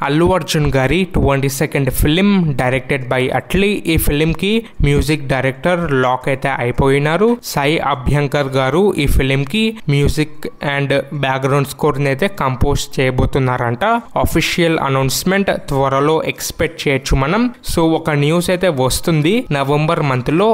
అల్లు అర్జున్ గారి 22nd film directed by Atlee. ఈ film కి మ్యూజిక్ డైరెక్టర్ లాక్ అయితే అయిపోయినారు. సాయి అభ్యంకర్ గారు ఈ ఫిలిం కి మ్యూజిక్ అండ్ బ్యాక్గ్రౌండ్ స్కోర్ అయితే కంపోజ్ చేయబోతున్నారంట. ఆఫీషియల్ అనౌన్స్మెంట్ త్వరలో ఎక్స్పెక్ట్ చేయొచ్చు మనం. సో ఒక న్యూస్ అయితే వస్తుంది, నవంబర్ మంత్ లో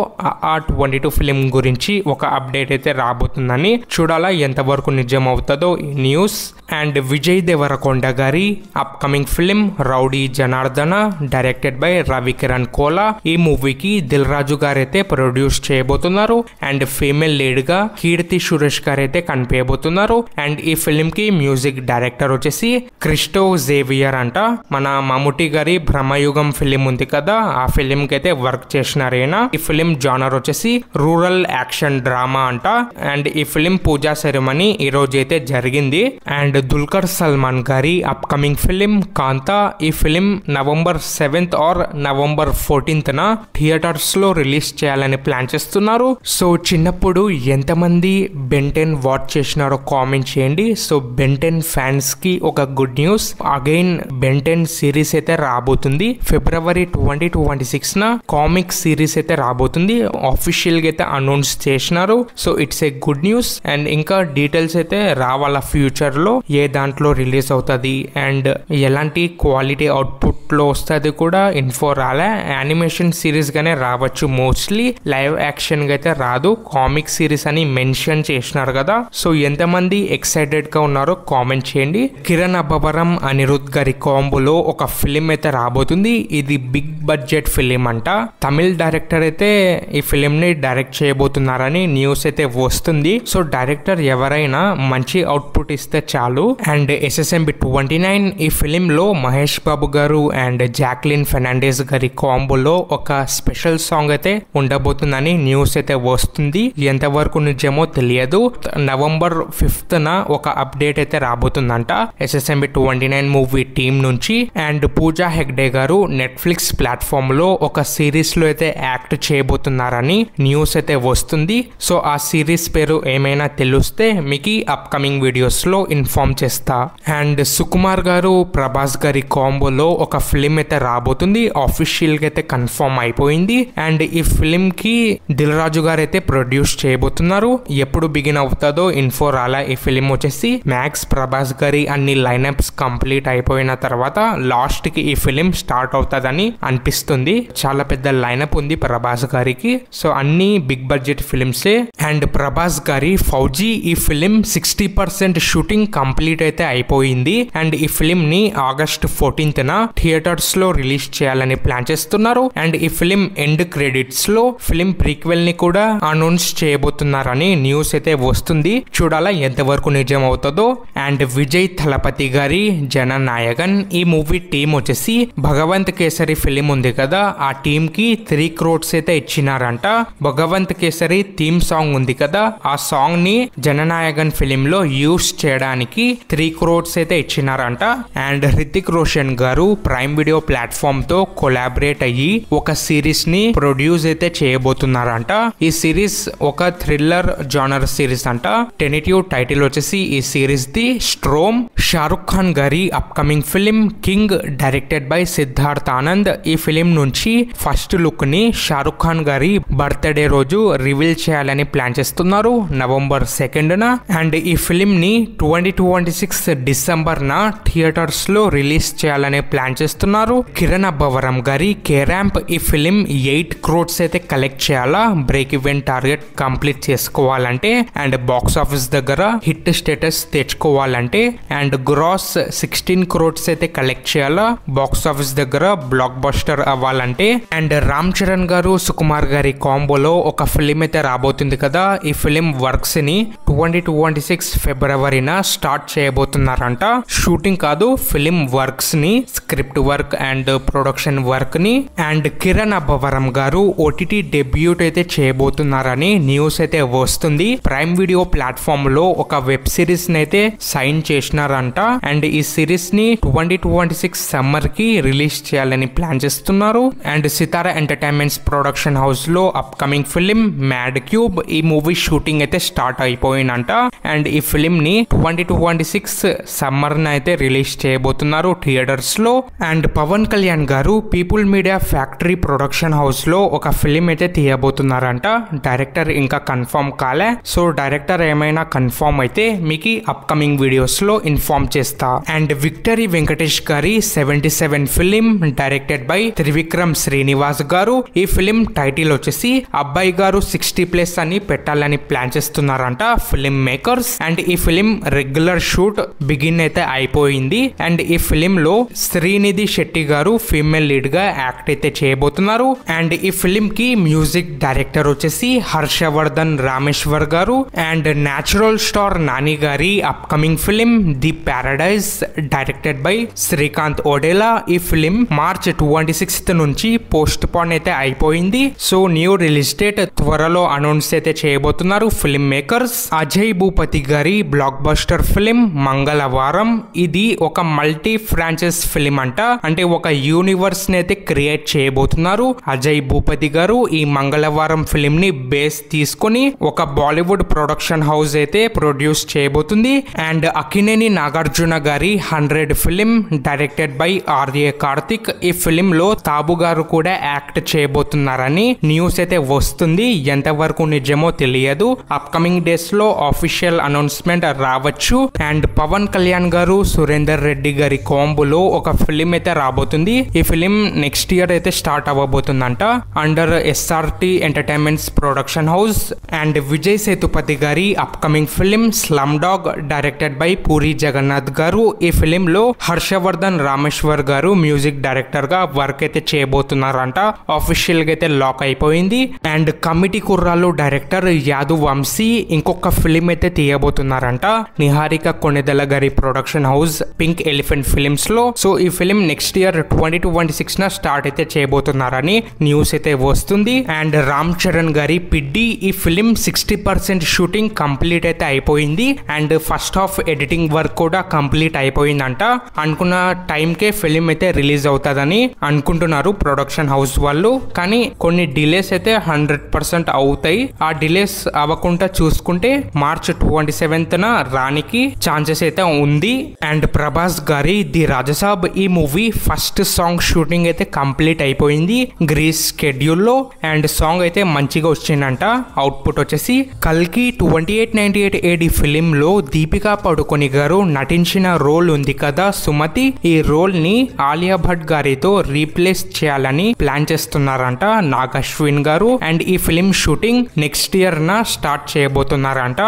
ఆ 22 ఫిలిం గురించి ఒక అప్డేట్ అయితే రాబోతుందని. చూడాలా ఎంతవరకు నిజం అవుతుందో ఈ న్యూస్. అండ్ విజయ్ దేవరకొండ గారి upcoming film rowdy Janardhana directed by Ravikiran Kola. ఈ మూవీకి దిల్ రాజు గారు అయితే ప్రొడ్యూస్ చేయబోతున్నారు అండ్ ఫీమేల్ లీడ్ గా కీర్తి సురేష్ గారు అయితే కనిపించబోతున్నారు. అండ్ ఈ ఫిలిం కి మ్యూజిక్ డైరెక్టర్ వచ్చేసి క్రిస్టో జేవియర్ అంట. మన మమ్ముటి గారి బ్రహ్మయుగం ఫిలిం ఉంది కదా, ఆ ఫిలిం కి అయితే వర్క్ చేసినారు ఈయన. ఈ ఫిలిం జానర్ వచ్చేసి రూరల్ యాక్షన్ డ్రామా అంట. అండ్ ఈ ఫిలిం పూజా సెరమనీ ఈ రోజు అయితే జరిగింది. అండ్ దుల్కర్ సల్మాన్ గారి అప్కమింగ్ ఫిలిం కాంతా. ఈ film November 7th or November 14th theatres లో రిలీజ్ చేయాలని ప్లాన్ చేస్తున్నారు. సో చిన్నప్పుడు ఎంతమంది బెంటెన్ వాచ్ చేసినారో కామెంట్ చేయండి. సో బెంటెన్ ఫ్యాన్స్ కి ఒక good news, again Ben Ten series అయితే రాబోతుంది. ఫిబ్రవరి 2026 కామిక్ సిరీస్ అయితే రాబోతుంది. ఆఫీషియల్ గా అయితే అనౌన్స్ చేసినారు. So it's a good news. And ఇంకా డీటెయిల్స్ అయితే రావాల ఫ్యూచర్ లో, ఏ దాంట్లో రిలీజ్ అవుతుంది అండ్ ఎలాంటి క్వాలిటీ అవుట్పుట్ లో వస్తుంది కూడా ఇన్ఫో రాలే. యానిమేషన్ సిరీస్ గానే రావచ్చు మోస్ట్లీ, లైవ్ యాక్షన్ గా అయితే రాదు. కామిక్ సిరీస్ అని మెన్షన్ చేసినారు కదా. సో ఎంతమంది ఎక్సైటెడ్ గా ఉన్నారో కామెంట్ చేయండి. కిరణ్ అబ్బవరం అనిరుద్ గారి కాంబోలో ఒక ఫిలిం అయితే రాబోతుంది. ఇది బిగ్ బడ్జెట్ ఫిలిం అంట. తమిళ్ డైరెక్టర్ అయితే ఈ ఫిలిం ని డైరెక్ట్ చేయబోతున్నారని న్యూస్ అయితే వస్తుంది. సో డైరెక్టర్ ఎవరైనా మంచి అవుట్పుట్ ఇస్తే చాలు. అండ్ SSMB 29 ఈ ఫిలిం లో మహేష్ బాబు గారు అండ్ జాక్లిన్ ఫెర్నాండెస్ గారి కాంబోలో ఒక స్పెషల్ సాంగ్ అయితే ఉండబోతుందని న్యూస్ అయితే వస్తుంది. ఎంతవరకు నిజమో తెలియదు. నవంబర్ 5th ఒక అప్డేట్ అయితే రాబోతుందంట SSMB 29 మూవీ టీమ్ నుంచి. అండ్ పూజా హెగ్డే గారు నెట్ఫ్లిక్స్ ప్లాట్ఫామ్ లో ఒక సిరీస్ లో అయితే యాక్ట్ చేయబోతున్నారని న్యూస్ అయితే వస్తుంది. సో ఆ సిరీస్ పేరు ఏమైనా తెలిస్తే మీకు అప్కమింగ్ వీడియోస్ లో ఇన్ఫార్మ్ చేస్తా. అండ్ సుకుమార్ గారు ప్రభాస్ గారి కాంబోలో ఒక ఫిలిం అయితే రాబోతుంది. ఆఫీషియల్ గా అయితే కన్ఫర్మ్ అయిపోయింది. అండ్ ఈ ఫిలిం కి దిల్ రాజు గారు అయితే ప్రొడ్యూస్ చేయబోతున్నారు. ఎప్పుడు బిగిన్ అవుతుందో ఇన్ఫో రాలా. ఈ ఫిలిం వచ్చేసి మ్యాక్స్ ప్రభాస్ గారి అన్ని లైనప్స్ కంప్లీట్ అయిపోయిన తర్వాత లాస్ట్ కి ఈ ఫిలిం స్టార్ట్ అవుతుందని అనిపిస్తుంది. చాలా పెద్ద లైనప్ ఉంది ప్రభాస్ గారికి. సో అన్ని బిగ్ బడ్జెట్ ఫిలిమ్సే. అండ్ ప్రభాస్ గారి ఫౌజీ ఈ ఫిలిం 60% షూటింగ్ కంప్లీట్ అయితే అయిపోయింది. అండ్ ఈ ఫిలిం ని ఆగస్ట్ 14th థియేటర్స్ లో రిలీజ్ చేయాలని ప్లాన్ చేస్తున్నారు. అండ్ ఈ ఫిలిం ఎండ్ క్రెడిట్స్ లో ఫిలిం ప్రీక్వెల్ ని కూడా అనౌన్స్ చేయబోతున్నారని న్యూస్ అయితే వస్తుంది. చూడాలా ఎంతవరకు నిజం అవుతుందో. అండ్ విజయ్ థలపతి గారి జననాయకన్ ఈ మూవీ టీం వచ్చేసి భగవంత్ కేసరి ఫిలిం ఉంది కదా, ఆ టీం కి 3 crores అయితే ఇచ్చినారంట. భగవంత్ కేసరి థీమ్ సాంగ్ ఉంది కదా, ఆ సాంగ్ ని జననాయకన్ ఫిలిం లో యూస్ చేయడానికి 3 crores అయితే ఇచ్చినారంట. అండ్ హృతిక్ రోషన్ గారు ప్రైమ్ వీడియో ప్లాట్ఫామ్ తో కొలాబరేట్ అయ్యి ఒక సిరీస్ ని ప్రొడ్యూస్ అయితే చేయబోతున్నారంట. ఈ సిరీస్ ఒక థ్రిల్లర్ జానర్ సిరీస్ అంట. టెనిటివ్ టైటిల్ వచ్చేసి ఈ series the storm. Shahrukh Khan గారి upcoming film King directed by Siddharth Anand. ఈ ఫిలిం నుంచి ఫస్ట్ లుక్ ని షారుఖ్ ఖాన్ గారి బర్త్డే రోజు రివీల్ చేయాలని ప్లాన్ చేస్తున్నారు, నవంబర్ 2nd. అండ్ ఈ ఫిలిం ని 2026 డిసెంబర్ థియేటర్స్ లో రిలీజ్ చేయాలని ప్లాన్ చేస్తున్నారు. కిరణ్ అబ్బవరం గారి కేరాంప్ ఈ ఫిలిం 8 crores అయితే కలెక్ట్ చేయాలా బ్రేక్ ఈవెన్ టార్గెట్ కంప్లీట్ చేసుకోవాలంటే. అండ్ బాక్స్ ఆఫీస్ దగ్గర హిట్ స్టేటస్ తెచ్చుకోవాలంటే. అండ్ గ్రాస్ 16 crores అయితే కలెక్ట్ చేయాలా బాక్స్ ఆఫీస్ దగ్గర బ్లాక్ బస్టర్ అవ్వాలంటే. అండ్ రామ్ చరణ్ గారు సుకుమార్ గారి కాంబోలో ఒక ఫిలిం అయితే రాబోతుంది కదా, ఈ ఫిలిం వర్క్స్ ని 2026 ఫిబ్రవరిన స్టార్ట్ చేయబోతున్నారంట. షూటింగ్ కాదు, ఫిలిం వర్క్స్ ని, script work and production work ని. అండ్ కిరణ్ అబ్బవరం గారు OTT డెబ్యూట్ అయితే చేయబోతున్నారని న్యూస్ అయితే వస్తుంది. ప్రైమ్ వీడియో ప్లాట్ఫామ్ లో ఒక వెబ్ సిరీస్ ని అయితే సైన్ చేసినారంట. అండ్ ఈ సిరీస్ ని 2026 సమ్మర్ కి రిలీజ్ చేయాలని ప్లాన్ చేస్తున్నారు. And Sitara entertainments production house లో అప్కమింగ్ ఫిలిం మ్యాడ్ క్యూబ్. ఈ మూవీ షూటింగ్ అయితే స్టార్ట్ అయిపోయిందంట. అండ్ ఈ ఫిలిం ని 2026 సమ్మర్ అయితే రిలీజ్ చేయబోతున్నారు థియేటర్స్ లో. అండ్ పవన్ కళ్యాణ్ గారు people media factory production house లో ఒక ఫిలిం అయితే తీయబోతున్నారంట. డైరెక్టర్ ఇంకా కన్ఫర్మ్ కాలే. సో డైరెక్టర్ ఏమైనా కన్ఫర్మ్ అయితే మీకు అప్కమింగ్ వీడియోస్ లో ఇన్ఫార్మ్ చేస్తా. అండ్ విక్టరీ వెంకటేష్ గారి 77 film directed by Trivikram Srinivas గారు. ఈ ఫిలిం టైటిల్ వచ్చేసి అబ్బాయి గారు 60+ అని పెట్టాలని ప్లాన్ చేస్తున్నారంట ఫిలిం మేకర్స్. అండ్ ఈ ఫిలిం రెగ్యులర్ షూట్ బిగిన్ అయితే అయిపోయింది. అండ్ ఈ ఫిలిం లో శ్రీనిధి శెట్టి గారు ఫీమేల్ లీడ్ గా యాక్ట్ అయితే చేయబోతున్నారు. అండ్ ఈ ఫిలిం కి మ్యూజిక్ డైరెక్టర్ వచ్చేసి హర్షవర్ధన్ రామేశ్వర్ గారు. అండ్ న్యాచురల్ స్టార్ నాని గారి upcoming film the Paradise directed by Srikanth Odela. ఈ ఫిలిం మార్చ్ 26 నుంచి పోస్ట్ పోన్ అయితే అయిపోయింది. సో న్యూ రిలీజ్ డేట్ త్వరలో అనౌన్స్ అయితే చేయబోతున్నారు ఫిలిం మేకర్స్. అజయ్ భూపతి గారి బ్లాక్ బస్టర్ ఫిలిం మంగళవారం. ఇది ఒక మల్టీ ఫ్రాంచైజ్ ఫిలిం అంట. అంటే ఒక యూనివర్స్ ని అయితే క్రియేట్ చేయబోతున్నారు అజయ్ భూపతి గారు. ఈ మంగళవారం ఫిలిం ని బేస్ తీసుకొని ఒక బాలీవుడ్ ప్రొడక్షన్ హౌస్ అయితే ప్రొడ్యూస్ చేయబోతుంది. అండ్ అక్కినేని నాగార్జున గారి 100 film directed by Ra Karthik. ఈ ఫిలిం లో తాబు గారు కూడా యాక్ట్ చేయబోతున్నారని న్యూస్ అయితే వస్తుంది. ఎంతవరకు నిజమో తెలియదు. అప్కమింగ్ డేస్ లో ఆఫీషియల్ అనౌన్స్మెంట్ రావచ్చు. అండ్ పవన్ కళ్యాణ్ గారు సురేందర్ రెడ్డి గారి కాంబోలో ఒక ఫిలిం అయితే రాబోతుంది. ఈ ఫిలిం నెక్స్ట్ ఇయర్ అయితే స్టార్ట్ అవ్వబోతుందంట under SRT entertainments production house. And Vijay Sethupathi గారి upcoming film slumdog directed by Puri Jagannadh గారు. ఈ ఫిలిం లో హర్షవర్ధన్ రామేశ్వర్ గారు మ్యూజిక్ డైరెక్టర్ గా వర్క్ అయితే చేయబోతున్నారంట. ఆఫీషియల్ గా అయితే లాక్ అయిపోయింది. అండ్ కమిటీ కుర్రాలు డైరెక్టర్ యాదు వంశీ ఇంకొక ఫిలిం అయితే తీయబోతున్నారంట నిహారిక కొణిదెల గారి production house pink elephant films లో. సో ఈ ఫిలిం నెక్స్ట్ ఇయర్ 2026 న స్టార్ట్ అయితే చేయబోతున్నారని న్యూస్ అయితే వస్తుంది. అండ్ రామ్ చరణ్ గారి పిడ్డి. ఈ ఫిలిం 60% షూటింగ్ కంప్లీట్ అయితే అయిపోయింది. And first half editing work కూడా కంప్లీట్ అయిపోయిందంట. అనుకున్న టైంకే ఫిలిం అయితే రిలీజ్ అవుతుందని అనుకుంటున్నారు ప్రొడక్షన్ హౌస్ వాళ్ళు. కానీ కొన్ని డిలేస్ అయితే 100% అవుతాయి. ఆ డిలేస్ అవ్వకుండా చూసుకుంటే మార్చ్ 27న రానికి ఛాన్సెస్ అయితే ఉంది. అండ్ ప్రభాస్ గారి ది రాజసాబ్ ఈ మూవీ ఫస్ట్ సాంగ్ షూటింగ్ అయితే కంప్లీట్ అయిపోయింది గ్రీస్ షెడ్యూల్ లో. అండ్ సాంగ్ అయితే మంచిగా వచ్చిందంట. అవుట్పుట్ వచ్చేసి కల్కి 2898 AD ఫిలిం లో దీపికా పడుకొని గారు నటించిన రోల్ ఉంది కదా సుమతి. ఈ రోల్ ని ఆలియా భట్ గారితో రీప్లేస్ చేయాలని ప్లాన్ చేస్తున్నారంట నాగ్ అశ్విన్ గారు. అండ్ ఈ ఫిలిం షూటింగ్ నెక్స్ట్ ఇయర్ న స్టార్ట్ చేయబోతున్నారంట.